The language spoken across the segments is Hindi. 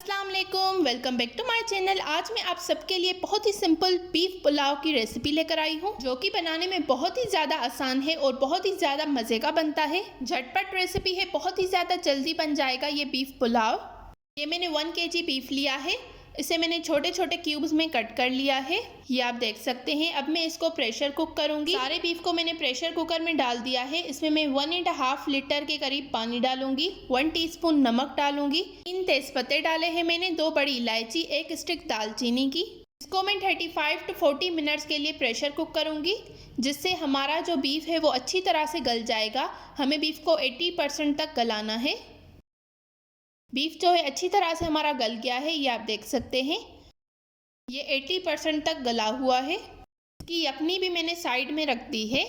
अस्सलाम वालेकुम, welcome back to my channel. आज मैं आप सबके लिए बहुत ही सिंपल बीफ पुलाव की रेसिपी लेकर आई हूँ, जो कि बनाने में बहुत ही ज़्यादा आसान है और बहुत ही ज़्यादा मज़े का बनता है। झटपट रेसिपी है, बहुत ही ज़्यादा जल्दी बन जाएगा ये बीफ पुलाव। ये मैंने 1 kg बीफ लिया है। इसे मैंने छोटे छोटे क्यूब्स में कट कर लिया है, ये आप देख सकते हैं। अब मैं इसको प्रेशर कुक करूंगी। सारे बीफ को मैंने प्रेशर कुकर में डाल दिया है। इसमें मैं 1.5 लीटर के करीब पानी डालूंगी। 1 टीस्पून नमक डालूंगी। 3 तेजपत्ते डाले हैं मैंने, 2 बड़ी इलायची, 1 स्टिक दालचीनी की। इसको मैं 35 to 40 मिनट्स के लिए प्रेशर कुक करूंगी, जिससे हमारा जो बीफ है वो अच्छी तरह से गल जाएगा। हमें बीफ को 80% तक गलाना है। बीफ जो है अच्छी तरह से हमारा गल गया है, ये आप देख सकते हैं। ये 80% तक गला हुआ है। इसकी यखनी भी मैंने साइड में रख दी है।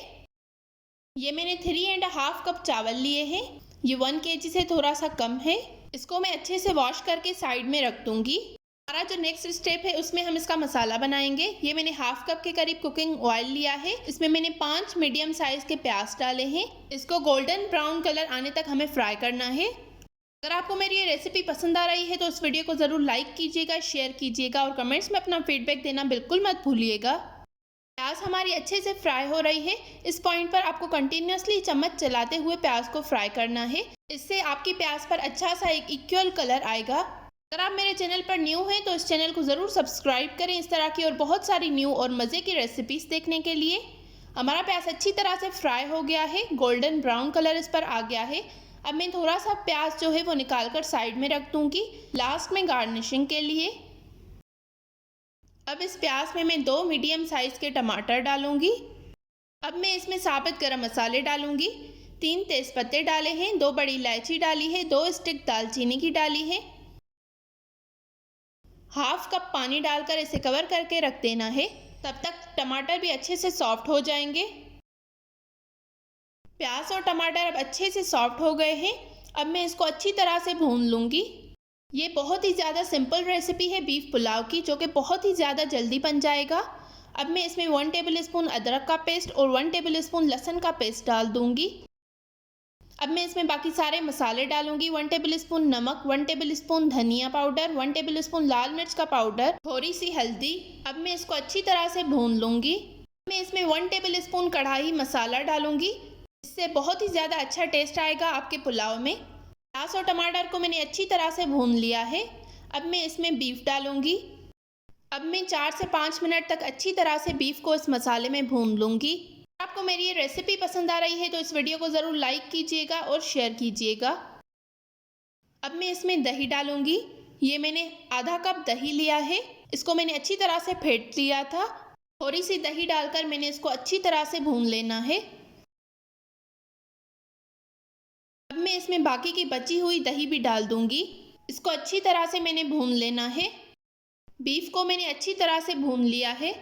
ये मैंने 3.5 कप चावल लिए हैं। ये 1 kg से थोड़ा सा कम है। इसको मैं अच्छे से वॉश करके साइड में रख दूंगी। हमारा जो नेक्स्ट स्टेप है उसमें हम इसका मसाला बनाएंगे। ये मैंने 1/2 कप के करीब कुकिंग ऑयल लिया है। इसमें मैंने 5 मीडियम साइज के प्याज डाले हैं। इसको गोल्डन ब्राउन कलर आने तक हमें फ्राई करना है। अगर आपको मेरी ये रेसिपी पसंद आ रही है तो इस वीडियो को ज़रूर लाइक कीजिएगा, शेयर कीजिएगा और कमेंट्स में अपना फीडबैक देना बिल्कुल मत भूलिएगा। प्याज हमारी अच्छे से फ्राई हो रही है। इस पॉइंट पर आपको कंटिन्यूसली चम्मच चलाते हुए प्याज को फ्राई करना है। इससे आपकी प्याज पर अच्छा सा एक इक्वल कलर आएगा। अगर आप मेरे चैनल पर न्यू हैं तो इस चैनल को ज़रूर सब्सक्राइब करें, इस तरह की और बहुत सारी न्यू और मज़े की रेसिपीज़ देखने के लिए। हमारा प्याज अच्छी तरह से फ्राई हो गया है, गोल्डन ब्राउन कलर इस पर आ गया है। अब मैं थोड़ा सा प्याज जो है वो निकाल कर साइड में रख दूंगी, लास्ट में गार्निशिंग के लिए। अब इस प्याज में मैं 2 मीडियम साइज के टमाटर डालूंगी। अब मैं इसमें साबुत गरम मसाले डालूंगी। 3 तेजपत्ते डाले हैं, 2 बड़ी इलायची डाली है, 2 स्टिक दालचीनी की डाली है। 1/2 कप पानी डालकर इसे कवर करके रख देना है। तब तक टमाटर भी अच्छे से सॉफ्ट हो जाएंगे। प्याज और टमाटर अब अच्छे से सॉफ्ट हो गए हैं। अब मैं इसको अच्छी तरह से भून लूँगी। ये बहुत ही ज़्यादा सिंपल रेसिपी है बीफ पुलाव की, जो कि बहुत ही ज़्यादा जल्दी बन जाएगा। अब मैं इसमें 1 टेबलस्पून अदरक का पेस्ट और 1 टेबलस्पून लहसुन का पेस्ट डाल दूँगी। अब मैं इसमें बाकी सारे मसाले डालूँगी। 1 टेबलस्पून नमक, 1 टेबलस्पून धनिया पाउडर, 1 टेबलस्पून लाल मिर्च का पाउडर, थोड़ी सी हल्दी। अब मैं इसको अच्छी तरह से भून लूँगी। मैं इसमें 1 टेबलस्पून कढ़ाई मसाला डालूँगी। इससे बहुत ही ज़्यादा अच्छा टेस्ट आएगा आपके पुलाव में। प्याज और टमाटर को मैंने अच्छी तरह से भून लिया है। अब मैं इसमें बीफ डालूंगी। अब मैं 4 से 5 मिनट तक अच्छी तरह से बीफ को इस मसाले में भून लूँगी। आपको मेरी ये रेसिपी पसंद आ रही है तो इस वीडियो को ज़रूर लाइक कीजिएगा और शेयर कीजिएगा। अब मैं इसमें दही डालूंगी। ये मैंने आधा कप दही लिया है। इसको मैंने अच्छी तरह से फेंट लिया था। थोड़ी सी दही डालकर मैंने इसको अच्छी तरह से भून लेना है। अब मैं इसमें बाकी की बची हुई दही भी डाल दूंगी। इसको अच्छी तरह से मैंने भून लेना है। बीफ को मैंने अच्छी तरह से भून लिया है।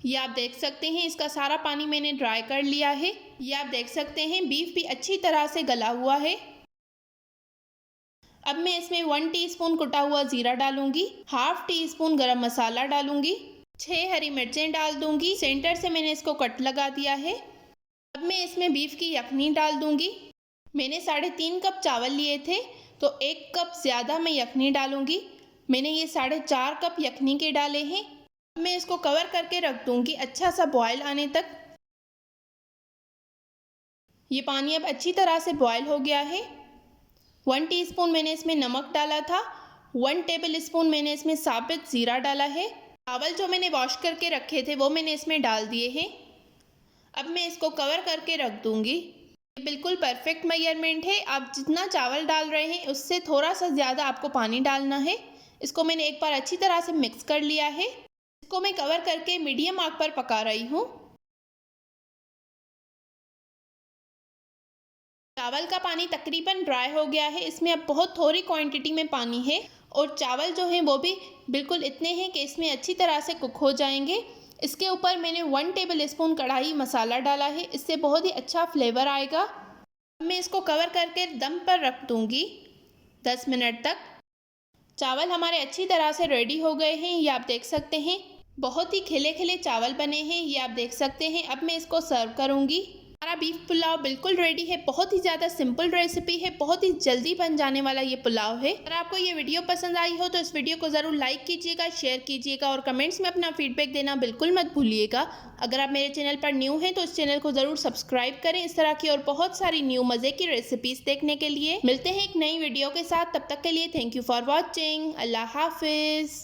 ये आप देख सकते हैं, इसका सारा पानी मैंने ड्राई कर लिया है। ये आप देख सकते हैं बीफ भी अच्छी तरह से गला हुआ है। अब मैं इसमें 1 टीस्पून कुटा हुआ जीरा डालूंगी, 1/2 टीस्पून गरम मसाला डालूंगी, 6 हरी मिर्चें डाल दूंगी। सेंटर से मैंने इसको कट लगा दिया है। अब मैं इसमें बीफ की यखनी डाल दूंगी। मैंने 3.5 कप चावल लिए थे तो 1 कप ज़्यादा मैं यखनी डालूंगी। मैंने ये 4.5 कप यखनी के डाले हैं। मैं इसको कवर करके रख दूंगी अच्छा सा बॉयल आने तक। ये पानी अब अच्छी तरह से बॉयल हो गया है। 1 टीस्पून मैंने इसमें नमक डाला था। 1 टेबलस्पून मैंने इसमें साबुत ज़ीरा डाला है। चावल जो मैंने वॉश करके रखे थे वो मैंने इसमें डाल दिए हैं। अब मैं इसको कवर करके रख दूंगी। बिल्कुल परफेक्ट मेजरमेंट है। आप जितना चावल डाल रहे हैं उससे थोड़ा सा ज़्यादा आपको पानी डालना है। इसको मैंने एक बार अच्छी तरह से मिक्स कर लिया है। इसको मैं कवर करके मीडियम आंच पर पका रही हूँ। चावल का पानी तकरीबन ड्राई हो गया है। इसमें अब बहुत थोड़ी क्वांटिटी में पानी है और चावल जो हैं वो भी बिल्कुल इतने हैं कि इसमें अच्छी तरह से कुक हो जाएंगे। इसके ऊपर मैंने 1 टेबलस्पून कढ़ाई मसाला डाला है, इससे बहुत ही अच्छा फ्लेवर आएगा। मैं इसको कवर करके दम पर रख दूंगी 10 मिनट तक। चावल हमारे अच्छी तरह से रेडी हो गए हैं, ये आप देख सकते हैं। बहुत ही खिले खिले चावल बने हैं, ये आप देख सकते हैं। अब मैं इसको सर्व करूंगी। हमारा बीफ पुलाव बिल्कुल रेडी है। बहुत ही ज़्यादा सिंपल रेसिपी है, बहुत ही जल्दी बन जाने वाला ये पुलाव है। अगर आपको ये वीडियो पसंद आई हो तो इस वीडियो को ज़रूर लाइक कीजिएगा, शेयर कीजिएगा और कमेंट्स में अपना फीडबैक देना बिल्कुल मत भूलिएगा। अगर आप मेरे चैनल पर न्यू हैं तो इस चैनल को ज़रूर सब्सक्राइब करें इस तरह की और बहुत सारी न्यू मज़े की रेसिपीज़ देखने के लिए। मिलते हैं एक नई वीडियो के साथ, तब तक के लिए थैंक यू फॉर वॉचिंग। अल्लाह हाफिज़।